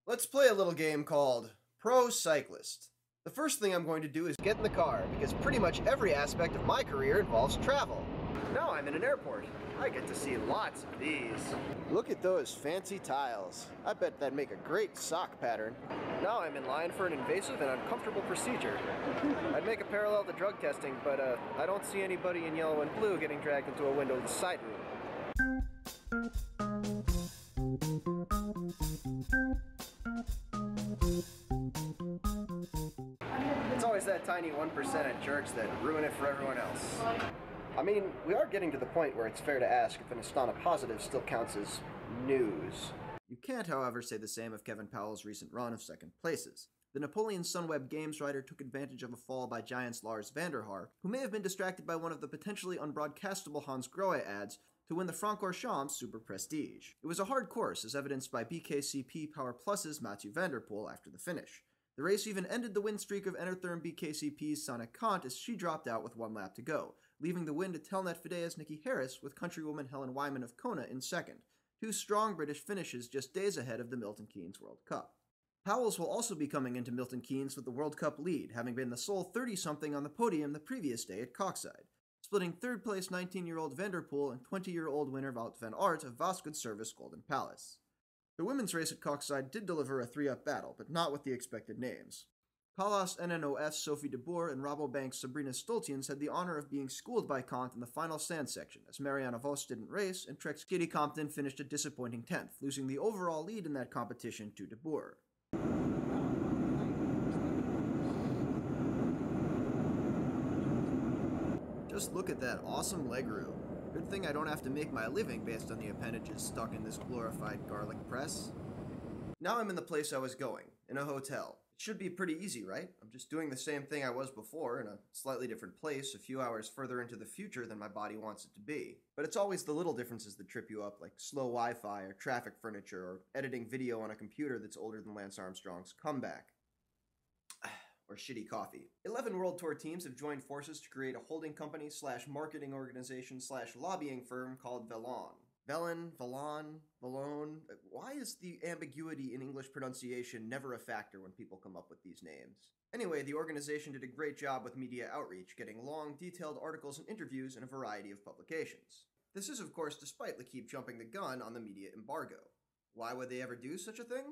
Let's play a little game called Pro Cyclist. The first thing I'm going to do is get in the car, because pretty much every aspect of my career involves travel. Now I'm in an airport. I get to see lots of these. Look at those fancy tiles. I bet that'd make a great sock pattern. Now I'm in line for an invasive and uncomfortable procedure. I'd make a parallel to drug testing, but I don't see anybody in yellow and blue getting dragged into a windowless side room. It's always that tiny 1% of jerks that ruin it for everyone else. I mean, we are getting to the point where it's fair to ask if an Astana positive still counts as news. You can't, however, say the same of Kevin Powell's recent run of second places. The Napoleon Sunweb Games rider took advantage of a fall by Giants' Lars van der Haar, who may have been distracted by one of the potentially unbroadcastable Hans Grohe ads, to win the Francorchamps Super Prestige. It was a hard course, as evidenced by BKCP Power Plus's Mathieu van der Poel after the finish. The race even ended the win streak of Enertherm BKCP's Sana Kant as she dropped out with one lap to go, leaving the win to Telnet Fidea's Nikki Harris with countrywoman Helen Wyman of Kona in second. Two strong British finishes just days ahead of the Milton Keynes World Cup. Powell's will also be coming into Milton Keynes with the World Cup lead, having been the sole 30-something on the podium the previous day at Koksijde, splitting third-place 19-year-old Van der Poel and 20-year-old winner Wout van Aert of Vascoud Service Golden Palace. The women's race at Koksijde did deliver a 3-up battle, but not with the expected names. Palas NNOF's Sophie de Boer and Rabobank's Sabrina Stoltiens had the honor of being schooled by Kant in the final sand section, as Marianne Vos didn't race, and Trek's Kitty Compton finished a disappointing 10th, losing the overall lead in that competition to de Boer. Just look at that awesome legroom. Good thing I don't have to make my living based on the appendages stuck in this glorified garlic press. Now I'm in the place I was going, in a hotel. It should be pretty easy, right? I'm just doing the same thing I was before in a slightly different place a few hours further into the future than my body wants it to be. But it's always the little differences that trip you up, like slow Wi-Fi or traffic furniture or editing video on a computer that's older than Lance Armstrong's comeback. Or shitty coffee. 11 World Tour teams have joined forces to create a holding company / marketing organization / lobbying firm called Velon. Velon. Why is the ambiguity in English pronunciation never a factor when people come up with these names? Anyway, the organization did a great job with media outreach, getting long, detailed articles and interviews in a variety of publications. This is, of course, despite the keep jumping the gun on the media embargo. Why would they ever do such a thing?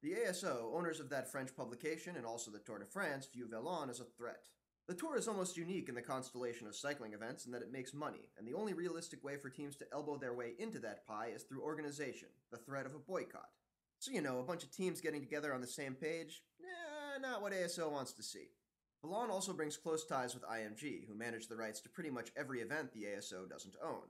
The ASO, owners of that French publication and also the Tour de France, view Velon as a threat. The Tour is almost unique in the constellation of cycling events in that it makes money, and the only realistic way for teams to elbow their way into that pie is through organization, the threat of a boycott. So a bunch of teams getting together on the same page? Not what ASO wants to see. Velon also brings close ties with IMG, who manage the rights to pretty much every event the ASO doesn't own.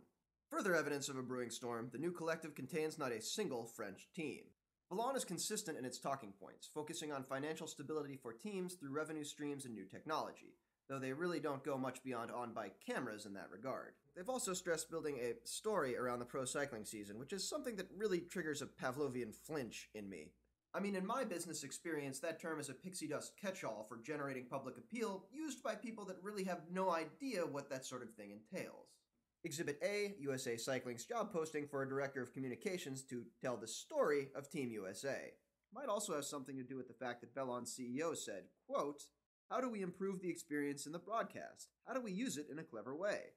Further evidence of a brewing storm, the new collective contains not a single French team. Velon is consistent in its talking points, focusing on financial stability for teams through revenue streams and new technology, though they really don't go much beyond on-bike cameras in that regard. They've also stressed building a story around the pro cycling season, which is something that really triggers a Pavlovian flinch in me. I mean, in my business experience, that term is a pixie dust catch-all for generating public appeal, used by people that really have no idea what that sort of thing entails. Exhibit A, USA Cycling's job posting for a director of communications to tell the story of Team USA. Might also have something to do with the fact that Velon's CEO said, quote, "How do we improve the experience in the broadcast? How do we use it in a clever way?"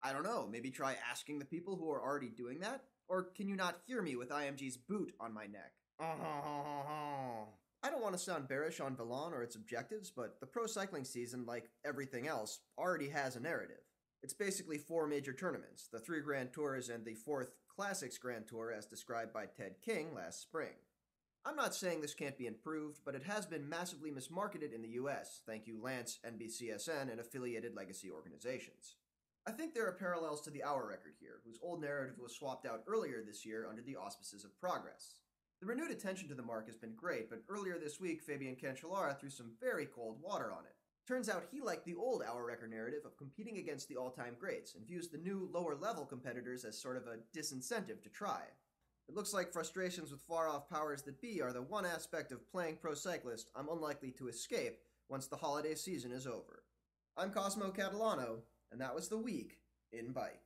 I don't know, maybe try asking the people who are already doing that? Or can you not hear me with IMG's boot on my neck? I don't want to sound bearish on Velon or its objectives, but the pro cycling season, like everything else, already has a narrative. It's basically 4 major tournaments, the 3 Grand Tours and the 4th Classics Grand Tour as described by Ted King last spring. I'm not saying this can't be improved, but it has been massively mismarketed in the US, thank you Lance, NBCSN, and affiliated legacy organizations. I think there are parallels to the Hour record here, whose old narrative was swapped out earlier this year under the auspices of progress. The renewed attention to the mark has been great, but earlier this week Fabian Cancellara threw some very cold water on it. Turns out he liked the old Hour record narrative of competing against the all-time greats, and views the new, lower-level competitors as sort of a disincentive to try. It looks like frustrations with far-off powers that be are the one aspect of playing pro cyclist I'm unlikely to escape once the holiday season is over. I'm Cosmo Catalano, and that was the week in bike.